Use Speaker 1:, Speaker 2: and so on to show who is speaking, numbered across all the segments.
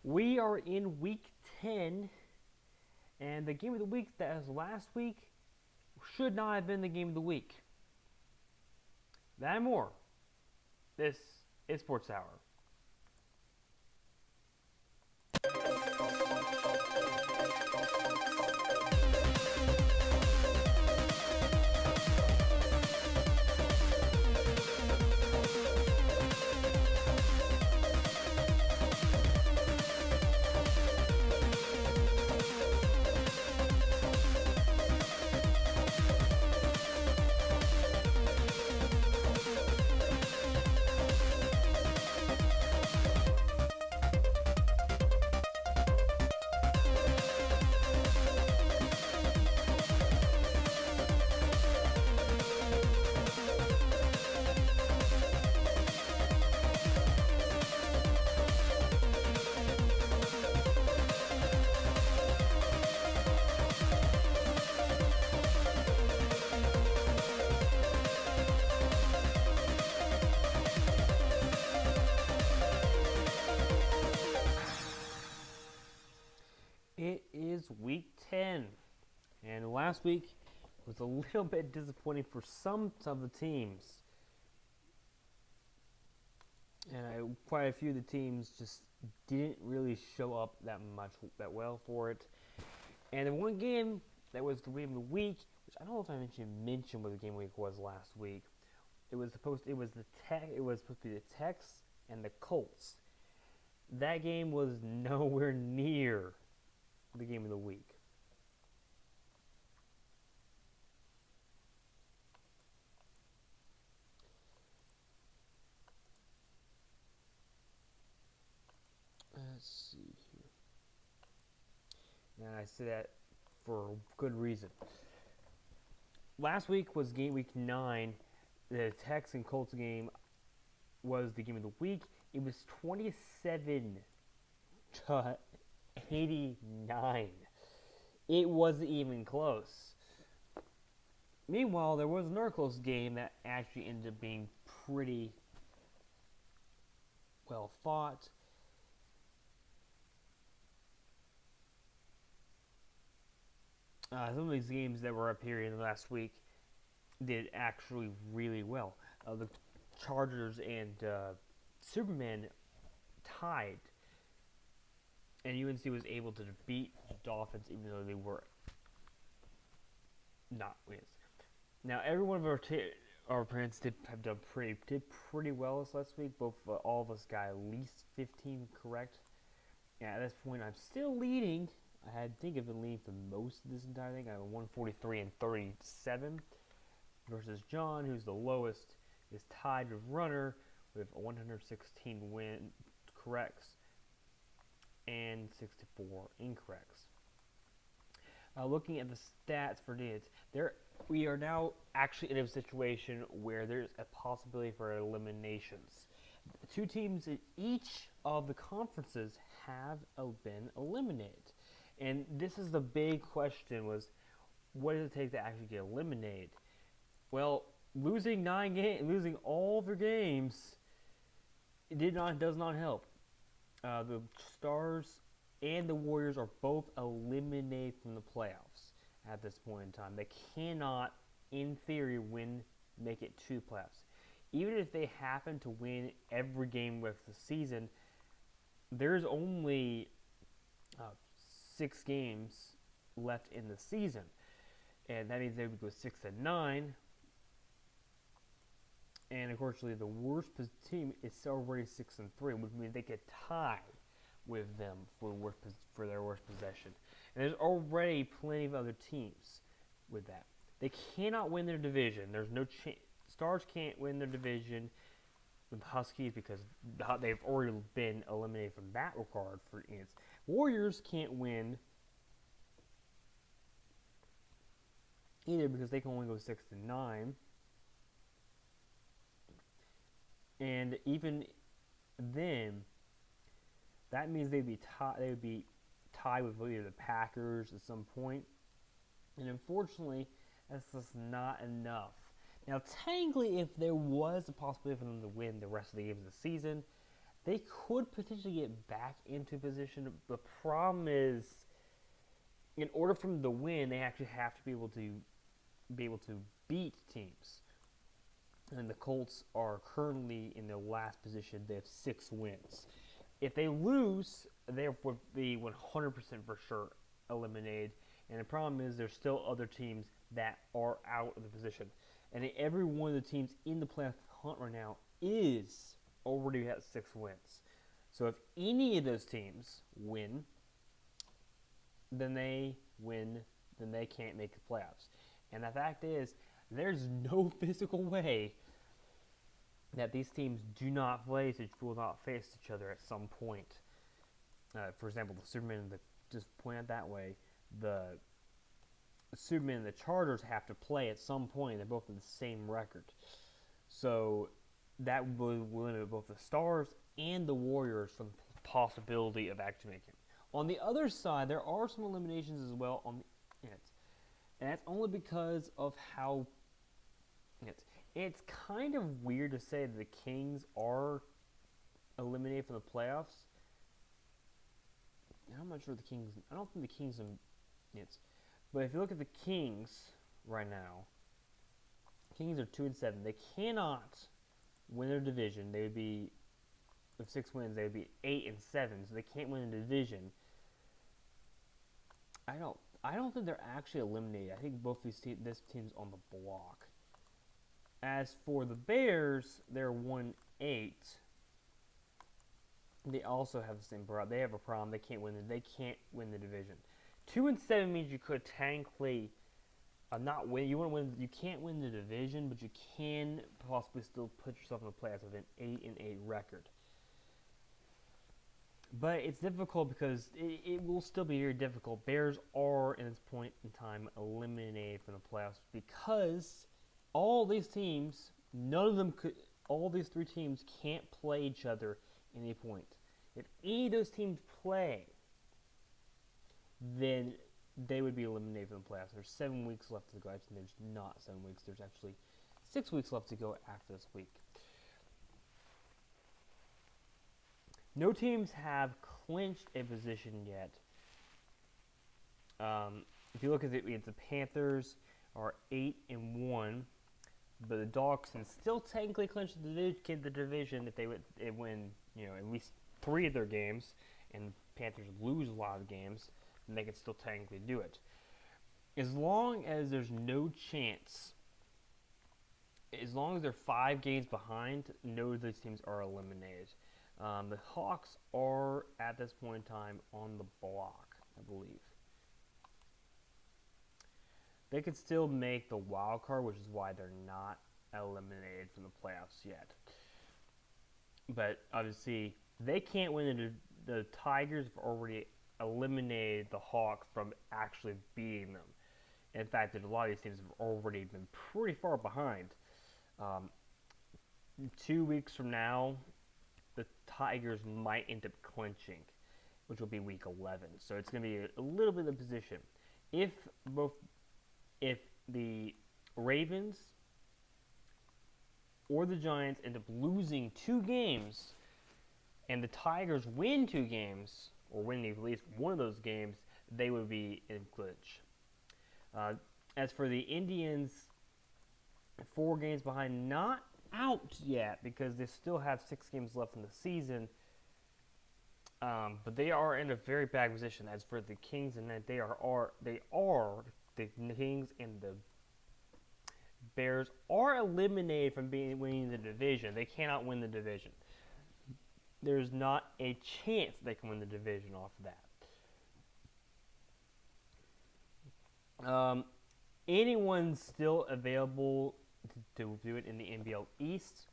Speaker 1: We are in week 10, and the game of the week that was last week should not have been the game of the week. That and more. This is Sports Hour. It is week 10, and last week was a little bit disappointing for some of the teams. And quite a few of the teams just didn't really show up that well for it. And the one game that was the game of the week, which I don't know if I mentioned what the game of the week was last week. It was supposed to be the Tex and the Colts. That game was nowhere near the game of the week. Let's see here. And I say that for good reason. Last week was game week 9. The Tex and Colts game was the game of the week. It was 27 to 89. It wasn't even close. Meanwhile, there was another close game that actually ended up being pretty well fought. Some of these games that were up here in the last week did actually really well. The Chargers and Superman tied, and UNC was able to beat the Dolphins even though they were not wins. Now, every one of our parents did pretty well this last week. Both all of us got at least 15 correct. And at this point, I'm still leading. I think I've been leading for most of this entire thing. I have 143 and 37 versus John, who's the lowest, is tied with Runner with 116 corrects and 64 incorrects. Looking at the stats for this, we are now actually in a situation where there's a possibility for eliminations. Two teams in each of the conferences have been eliminated. And this is the big question: was what does it take to actually get eliminated? Well, losing all of your games, does not help. The Stars and the Warriors are both eliminated from the playoffs at this point in time. They cannot, in theory, make it to playoffs. Even if they happen to win every game with the season, there's only 6 games left in the season, and that means they would go 6-9. And unfortunately, the worst team is already 6-3, which means they could tie with them for their worst possession. And there's already plenty of other teams with that. They cannot win their division. There's no chance. Stars can't win their division with the Huskies because they've already been eliminated from that regard. For instance, Warriors can't win either because they can only go 6-9. And even then, that means they would be tied with either the Packers at some point. And unfortunately, that's just not enough. Now, technically, if there was a possibility for them to win the rest of the games of the season, they could potentially get back into position. The problem is, in order for them to win, they actually have to be able to beat teams. And the Colts are currently in their last position. They have 6 wins. If they lose, they would be 100% for sure eliminated. And the problem is there's still other teams that are out of the position. And every one of the teams in the playoff hunt right now is already at 6 wins. So if any of those teams win, then they can't make the playoffs. And the fact is, there's no physical way that these teams will not face each other at some point. For example, the Superman, just point it that way, the Superman and the Chargers have to play at some point. They're both in the same record. So that will limit both the Stars and the Warriors from the possibility of actually making it. On the other side, there are some eliminations as well on the and that's only because of how it's kind of weird to say that the Kings are eliminated from the playoffs. I'm not sure I don't think the Kings but if you look at the Kings right now, Kings are 2-7. They cannot win their division. They would be, with 6 wins, they would be 8-7. So they can't win the division. I don't think they're actually eliminated. I think both this team's on the block. As for the Bears, they're 1-8. They also have the same problem. They have a problem. They can't win the division. 2-7 means you could technically not win. You want to win. You can't win the division, but you can possibly still put yourself in the playoffs with an 8-8 record. But it's difficult because it will still be very difficult. Bears are, at this point in time, eliminated from the playoffs because all these teams, all these 3 teams can't play each other at any point. If any of those teams play, then they would be eliminated from the playoffs. There's 7 weeks left to go. Actually, there's not 7 weeks. There's actually 6 weeks left to go after this week. No teams have clinched a position yet. If you look at it, the Panthers are 8-1, but the Dogs can still technically clinch the division if they win, at least 3 of their games, and Panthers lose a lot of games, then they can still technically do it. As long as there's no chance, as long as they're 5 games behind, no of those teams are eliminated. The Hawks are, at this point in time, on the block, I believe. They could still make the wild card, which is why they're not eliminated from the playoffs yet. But obviously, they can't win. The Tigers have already eliminated the Hawks from actually beating them. In fact, a lot of these teams have already been pretty far behind. 2 weeks from now, the Tigers might end up clinching, which will be week 11. So it's going to be a little bit of position. If the Ravens or the Giants end up losing 2 games, and the Tigers win 2 games, or win at least one of those games, they would be in clinch. As for the Indians, 4 games behind, not out yet because they still have 6 games left in the season. But they are in a very bad position. As for the Kings, and the Kings and the Bears are eliminated from winning the division. They cannot win the division. There's not a chance they can win the division off of that. Anyone's still available to do it in the NBL East.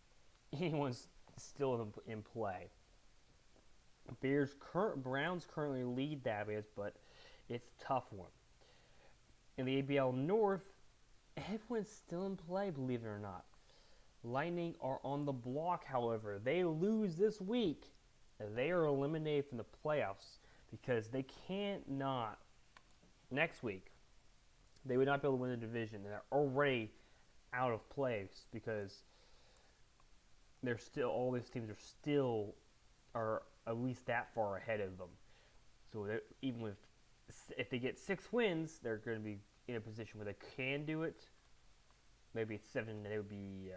Speaker 1: Anyone's still in play. Browns currently lead that, but it's a tough one. In the ABL North, everyone's still in play, believe it or not. Lightning are on the block, however. They lose this week. They are eliminated from the playoffs because they cannot. Next week, they would not be able to win the division. They're already out of place because all these teams are still are at least that far ahead of them. So even if they get 6 wins, they're going to be in a position where they can do it. Maybe it's 7. They would be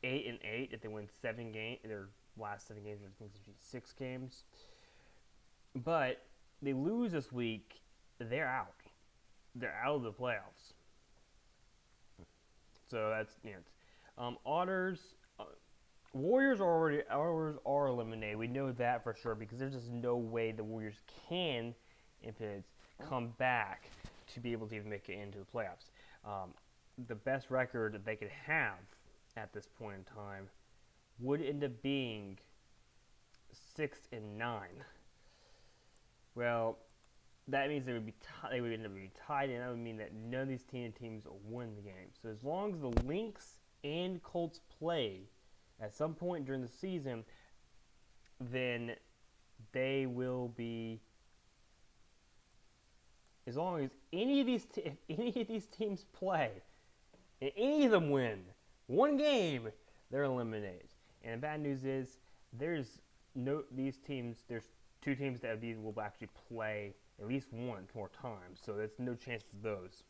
Speaker 1: 8-8 if they win 7 games. Their last 7 games, I think it's 6 games. But they lose this week, they're out. They're out of the playoffs. So that's Otters. Warriors are eliminated. We know that for sure because there's just no way the Warriors can, if it's come back to be able to even make it into the playoffs. The best record that they could have at this point in time would end up being 6-9. Well, that means they would end up being tied, and that would mean that none of these teams win the game. So as long as the Lynx and Colts play at some point during the season, then they will be. As long as any of these teams play, and any of them win one game, they're eliminated. And the bad news is there's 2 teams that will actually play at least one more time, so there's no chance of those.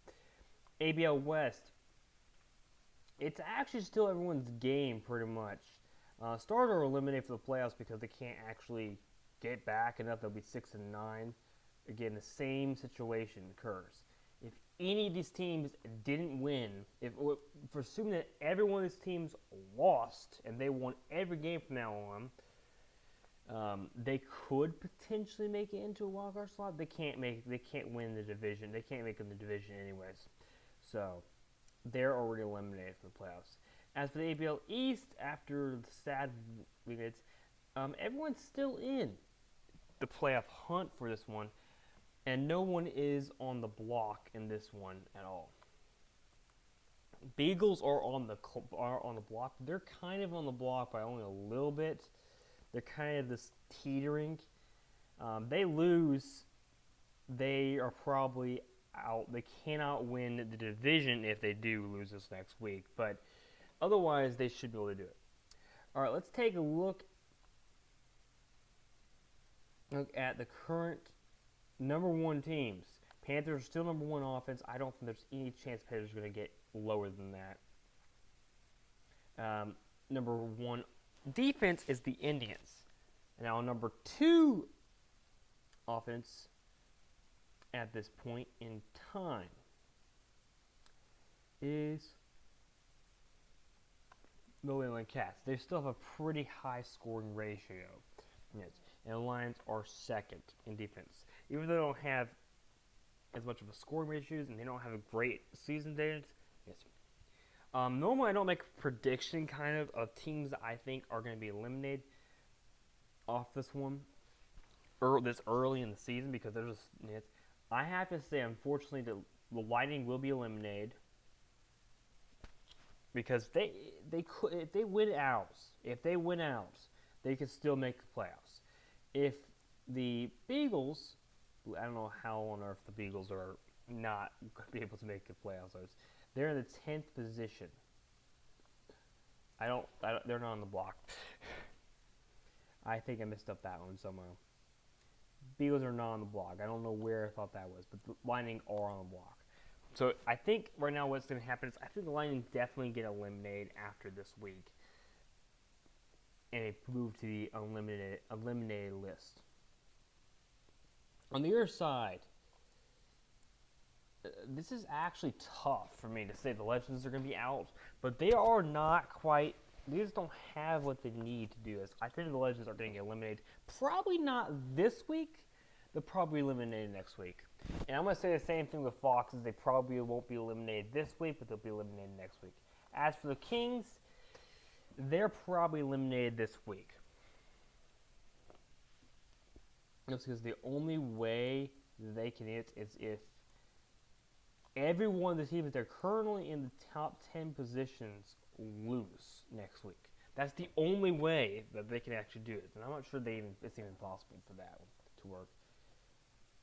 Speaker 1: ABL West, it's actually still everyone's game pretty much. Stars are eliminated for the playoffs because they can't actually get back enough. They'll be 6-9. Again, the same situation occurs. If any of these teams didn't win, for assuming that every one of these teams lost and they won every game from now on, they could potentially make it into a wildcard slot. They can't win the division. They can't make it in the division anyways. So they're already eliminated from the playoffs. As for the ABL East, after the sad minutes, everyone's still in the playoff hunt for this one, and no one is on the block in this one at all. Beagles are on the block. They're kind of on the block by only a little bit. They're kind of this teetering. They lose, they are probably out. They cannot win the division if they do lose this next week, but otherwise they should be able to do it. All right, let's take a look at the current number 1 teams. Panthers are still number 1 offense. I don't think there's any chance Panthers are going to get lower than that. Number 1 defense is the Indians. Now, number 2 offense at this point in time is the New England Cats. They still have a pretty high scoring ratio. Yes. And the Lions are second in defense. Even though they don't have as much of a scoring ratio and they don't have a great season data. Yes. Normally I don't make a prediction kind of teams that I think are going to be eliminated off this one this early in the season because they're just. I have to say, unfortunately, the Lightning will be eliminated because they could if they win out, they could still make the playoffs. If the Beagles, I don't know how on earth the Beagles are not going to be able to make the playoffs. They're in the 10th position. They're not on the block. I think I messed up that one somehow. Beagles are not on the block. I don't know where I thought that was, but the Lightning are on the block. So I think right now what's going to happen is I think the Lightning definitely get eliminated after this week, and they move to the eliminated list. On the other side, this is actually tough for me to say the Legends are going to be out, but they are not quite. They just don't have what they need to do this. I think the Legends are going to get eliminated. Probably not this week. They'll probably be eliminated next week. And I'm going to say the same thing with Foxes. They probably won't be eliminated this week, but they'll be eliminated next week. As for the Kings, they're probably eliminated this week. That's because the only way they can hit is if every one of the teams that are currently in the top 10 positions lose next week. That's the only way that they can actually do it. And I'm not sure it's even possible for that to work.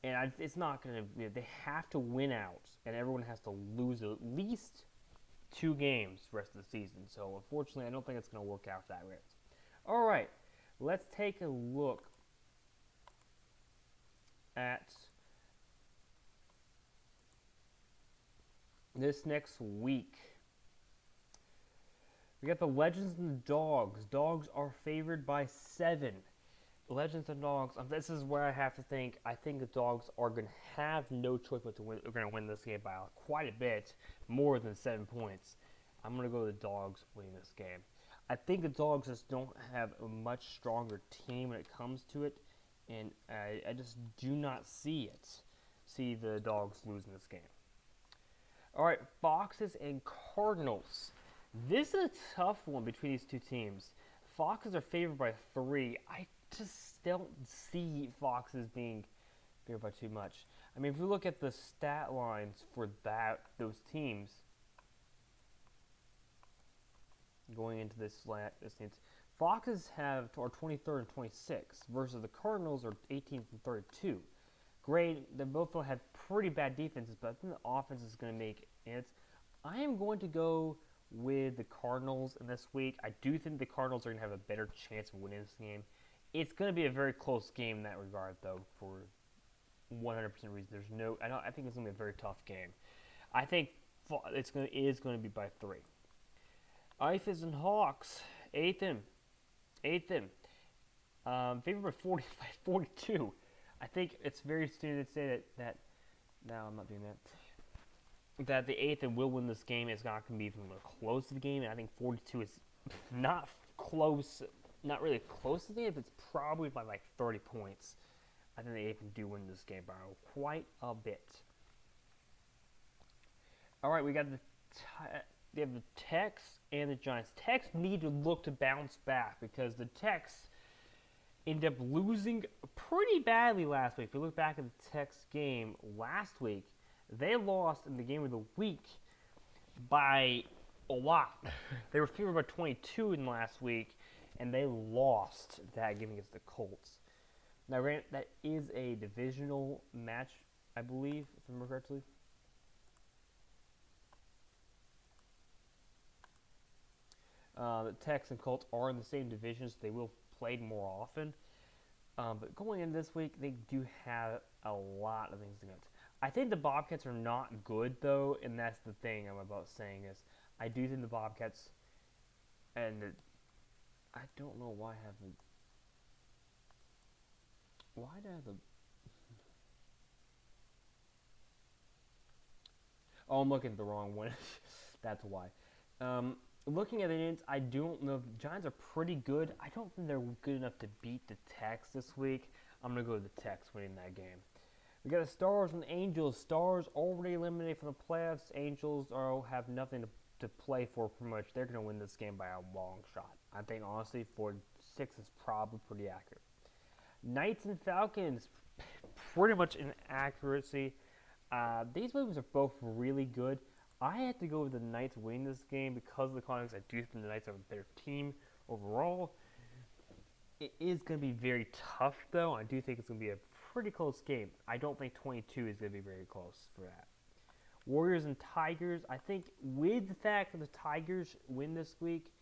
Speaker 1: And it's not going to. They have to win out, and everyone has to lose at least 2 games the rest of the season. So unfortunately, I don't think it's going to work out that way. All right, let's take a look at this next week. We got the Legends and the Dogs. Dogs are favored by 7. Legends and Dogs. This is where I have to think. I think the Dogs are going to have no choice but to win. They're going to win this game by quite a bit, more than 7 points. I'm going to go with the Dogs winning this game. I think the Dogs just don't have a much stronger team when it comes to it, and I just do not see the Dogs losing this game. All right, Foxes and Cardinals. This is a tough one between these two teams. Foxes are favored by 3. I just don't see Foxes being favored by too much. I mean, if we look at the stat lines for those teams going into this teams, Foxes are 23rd and 26th versus the Cardinals are 18th and 32. Great, they both have pretty bad defenses, but I think the offense is going to make it. I am going to go with the Cardinals in this week. I do think the Cardinals are going to have a better chance of winning this game. It's going to be a very close game in that regard, though, for 100% reason. I think it's going to be a very tough game. I think it is going to be by 3. Ifes and Hawks, 8th in. Favored by 42. I think it's very soon to say that no, I'm not doing that the 8th and will win this game. It's not going to be even close to the game. And I think 42 is not close, not really close to the game. It's probably by like 30 points. I think the 8th do win this game by quite a bit. All right, we got they have the Tex and the Giants. Tex need to look to bounce back because the Tex ended up losing pretty badly last week. If you look back at the Tex game last week, they lost in the game of the week by a lot. They were favored by 22 in last week, and they lost that game against the Colts. Now, that is a divisional match, I believe, if I remember correctly. The Tex and Colts are in the same division, so they will play more often. But going in this week, they do have a lot of things to go. I think the Bobcats are not good, though, and that's the thing I'm about saying is I do think the Bobcats, and I don't know why I haven't. Why did I have the? Oh, I'm looking at the wrong one. That's why. Looking at the Indians, I don't know. The Giants are pretty good. I don't think they're good enough to beat the Tex this week. I'm going to go with the Tex winning that game. We got the Stars and the Angels. Stars already eliminated from the playoffs. Angels have nothing to play for pretty much. They're going to win this game by a long shot. I think, honestly, 4-6 is probably pretty accurate. Knights and Falcons, pretty much in accuracy. These movies are both really good. I had to go with the Knights winning this game because of the context. I do think the Knights are a better team overall. It is going to be very tough, though. I do think it's going to be a pretty close game. I don't think 22 is going to be very close for that. Warriors and Tigers. I think with the fact that the Tigers win this week,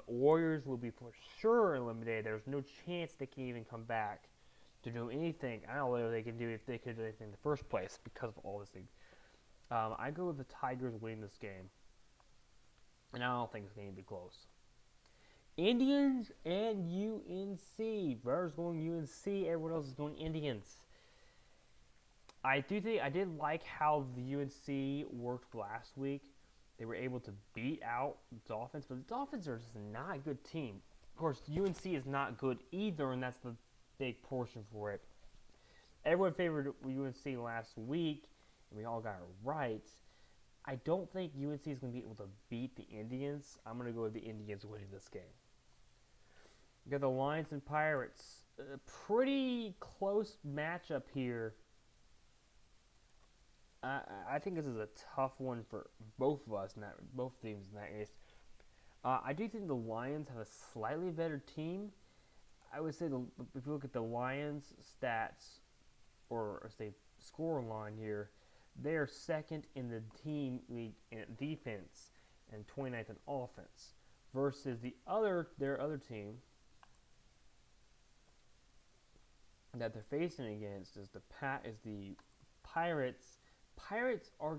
Speaker 1: Warriors will be for sure eliminated. There's no chance they can even come back to do anything. I don't know what they can do if they could do anything in the first place because of all this thing. I go with the Tigers winning this game. And I don't think it's going to be close. Indians and UNC. Brother's going UNC. Everyone else is going Indians. I did like how the UNC worked last week. They were able to beat out the Dolphins. But the Dolphins are just not a good team. Of course, UNC is not good either. And that's the big portion for it. Everyone favored UNC last week. And we all got it right. I don't think UNC is going to be able to beat the Indians. I'm going to go with the Indians winning this game. We got the Lions and Pirates. A pretty close matchup here. I think this is a tough one for both of us, both teams in that case. I do think the Lions have a slightly better team. I would say if you look at the Lions' stats, or say score line here, they are second in the team league in defense and 29th in offense, versus their other team, that they're facing against is the Pirates. Pirates are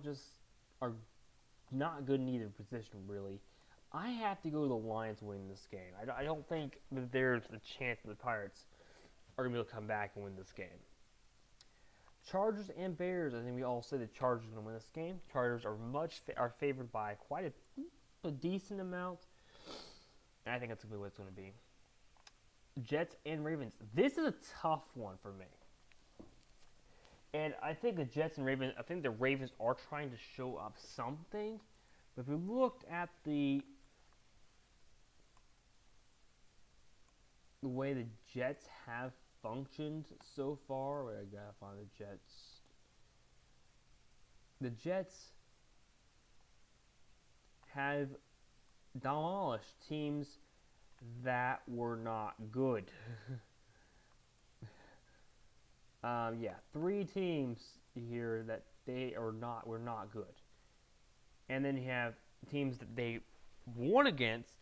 Speaker 1: not good in either position really. I have to go to the Lions winning this game. I don't think that there's a chance that the Pirates are going to be able to come back and win this game. Chargers and Bears. I think we all say the Chargers are going to win this game. Chargers are favored by quite a decent amount. And I think that's going to be what it's going to be. Jets and Ravens. This is a tough one for me. And I think the Jets and Ravens, I think the Ravens are trying to show up something. But if we looked at the way the Jets have functioned so far, I gotta find the Jets. The Jets have demolished teams that were not good. 3 teams here that were not good. And then you have teams that they won against.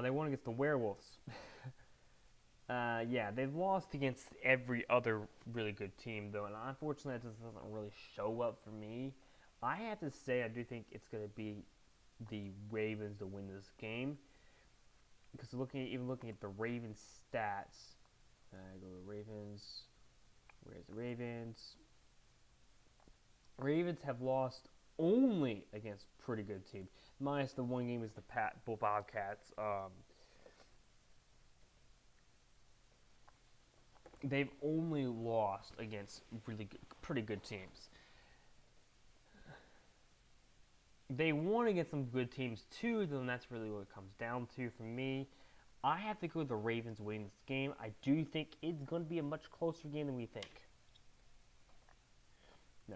Speaker 1: They won against the Werewolves. They've lost against every other really good team, though, and unfortunately that just doesn't really show up for me. I have to say I do think it's going to be the Ravens to win this game. Because looking at the Ravens stats, go to Ravens. Where's the Ravens? Ravens have lost only against pretty good teams. Minus the one game is the Bobcats. They've only lost against pretty good teams. They won against some good teams too, though, and that's really what it comes down to for me. I have to go with the Ravens winning this game. I do think it's going to be a much closer game than we think. No.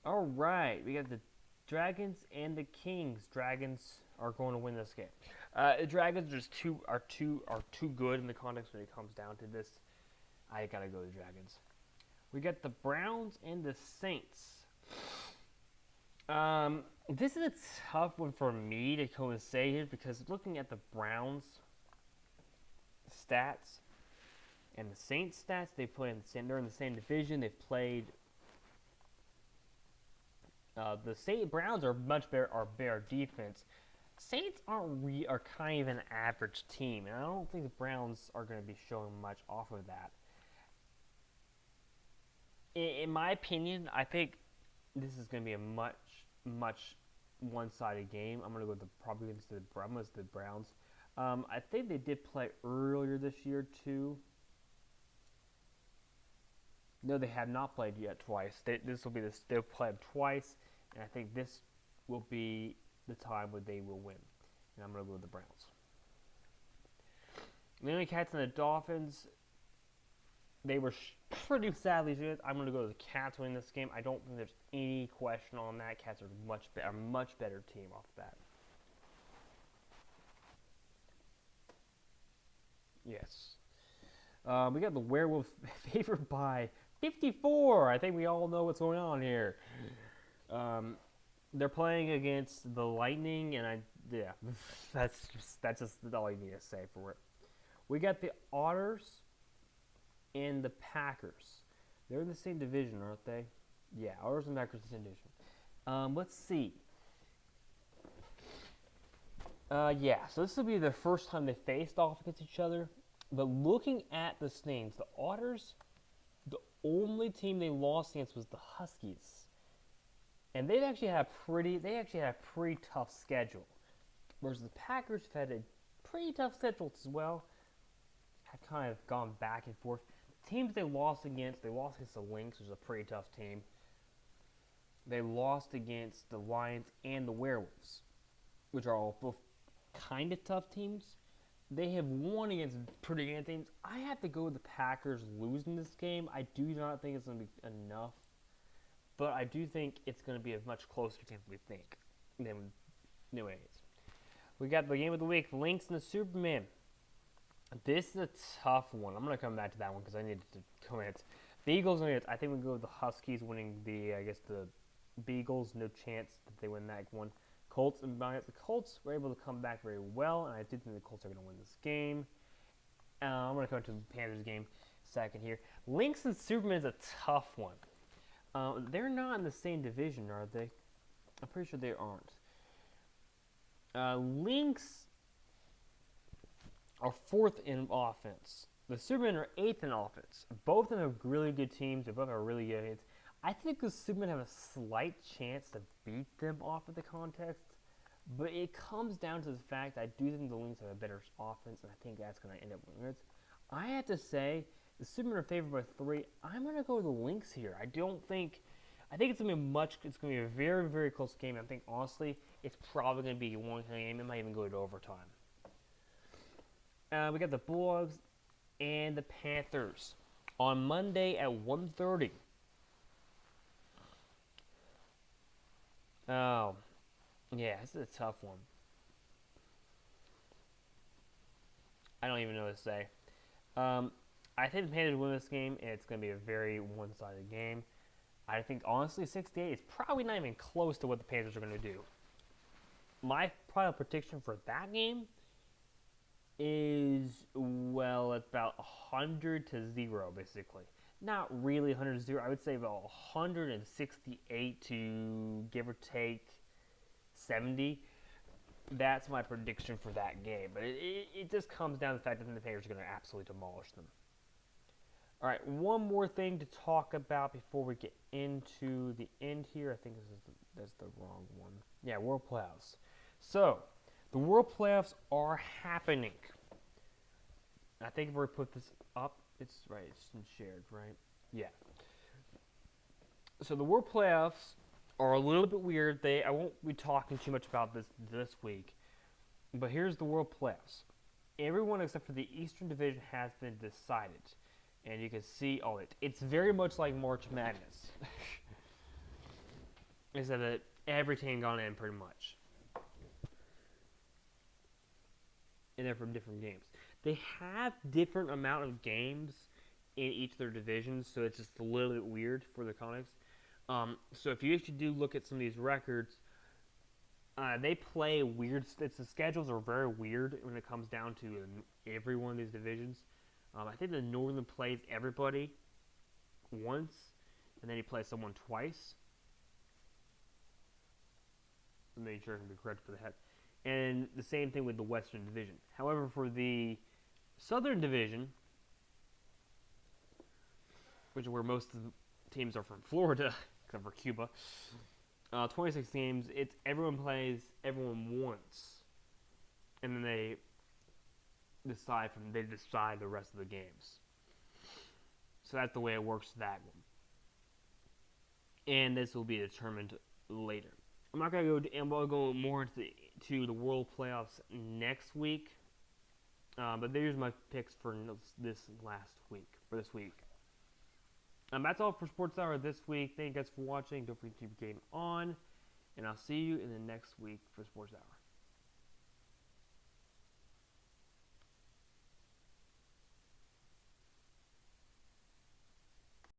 Speaker 1: All right, we got the Dragons and the Kings. Dragons are going to win this game. The Dragons are too good in the context when it comes down to this. I gotta go with the Dragons. We got the Browns and the Saints. This is a tough one for me to go and say here because looking at the Browns stats and the Saints stats, they're in the same division. They've played. The Browns are much better defense. Saints are kind of an average team, and I don't think the Browns are going to be showing much off of that. In my opinion, I think this is going to be a much one-sided game. I'm going to go probably against the Browns. I think they did play earlier this year too. No, they have not played yet twice. They'll play them twice, and I think this will be the time where they will win. And I'm going to go with the Browns. The only Cats and the Dolphins, they were pretty sadly good. I'm going to go with the Cats winning this game. I don't think there's any question on that. Cats are a much better team off that. Yes. We got the Werewolves favored by 54. I think we all know what's going on here. They're playing against the Lightning, and that's just all you need to say for it. We got the Otters and the Packers. They're in the same division, aren't they? Yeah, Otters and Packers in the same division. Let's see. So this will be the first time they faced off against each other. But looking at the names, the Otters, the only team they lost against was the Huskies. And they actually had a pretty tough schedule. Whereas the Packers have had a pretty tough schedule as well. Have kind of gone back and forth. The teams they lost against the Lynx, which is a pretty tough team. They lost against the Lions and the Werewolves, which are all both kind of tough teams. They have won against pretty good teams. I have to go with the Packers losing this game. I do not think it's going to be enough. But I do think it's going to be a much closer game than we think. Than it is. We got the game of the week, the Lynx and the Superman. This is a tough one. I'm going to come back to that one because I need to comment. The Eagles, I think we go with the Huskies winning the Beagles. No chance that they win that one. Colts and the Colts were able to come back very well, and I do think the Colts are going to win this game. I'm going to come to the Panthers game. second here. Lynx and Superman is a tough one. They're not in the same division, are they? I'm pretty sure they aren't. Lynx are 4th in offense. The Supermen are 8th in offense. Both of them have really good teams. They both are really good hits. I think the Supermen have a slight chance to beat them off of the context, but it comes down to the fact I do think the Lynx have a better offense, and I think that's going to end up winning it. I have to say, the Supermen are favored by 3. I'm going to go with the Lynx here. I think it's going to be it's going to be a very, very close game. I think, honestly, it's probably going to be one game. It might even go to overtime. We got the Bulldogs and the Panthers on Monday at 1:30. Oh, yeah, this is a tough one. I don't even know what to say. I think the Panthers win this game, and it's going to be a very one-sided game. I think, honestly, 68 is probably not even close to what the Panthers are going to do. My probable prediction for that game is, well, about 100-0, basically. Not really 100-0. I would say about 168 to give or take 70. That's my prediction for that game. But it just comes down to the fact that the Panthers are going to absolutely demolish them. All right, one more thing to talk about before we get into the end here. I think that's the wrong one. Yeah, World Playoffs. So, the World Playoffs are happening. I think if we put this up, it's right. It's shared, right? Yeah. So the World Playoffs are a little bit weird. I won't be talking too much about this week, but here's the World Playoffs. Everyone except for the Eastern Division has been decided, and you can see it's very much like March Madness. Except that every team gone in pretty much. And they're from different games. They have different amount of games in each of their divisions, so it's just a little bit weird for the context. So if you actually do look at some of these records, they play weird. The schedules are very weird when it comes down to every one of these divisions. I think the Northern plays everybody once, and then he plays someone twice. I'm making sure I can be correct for the head. And the same thing with the Western Division. However, for the Southern Division, which is where most of the teams are from Florida, except for Cuba, 26 games, it's everyone plays everyone once. And then they decide the rest of the games. So that's the way it works for that one. And this will be determined later. I'm not going to go more into the World Playoffs next week. But there's my picks for this week. That's all for Sports Hour this week. Thank you guys for watching. Don't forget to keep your game on. And I'll see you in the next week for Sports Hour.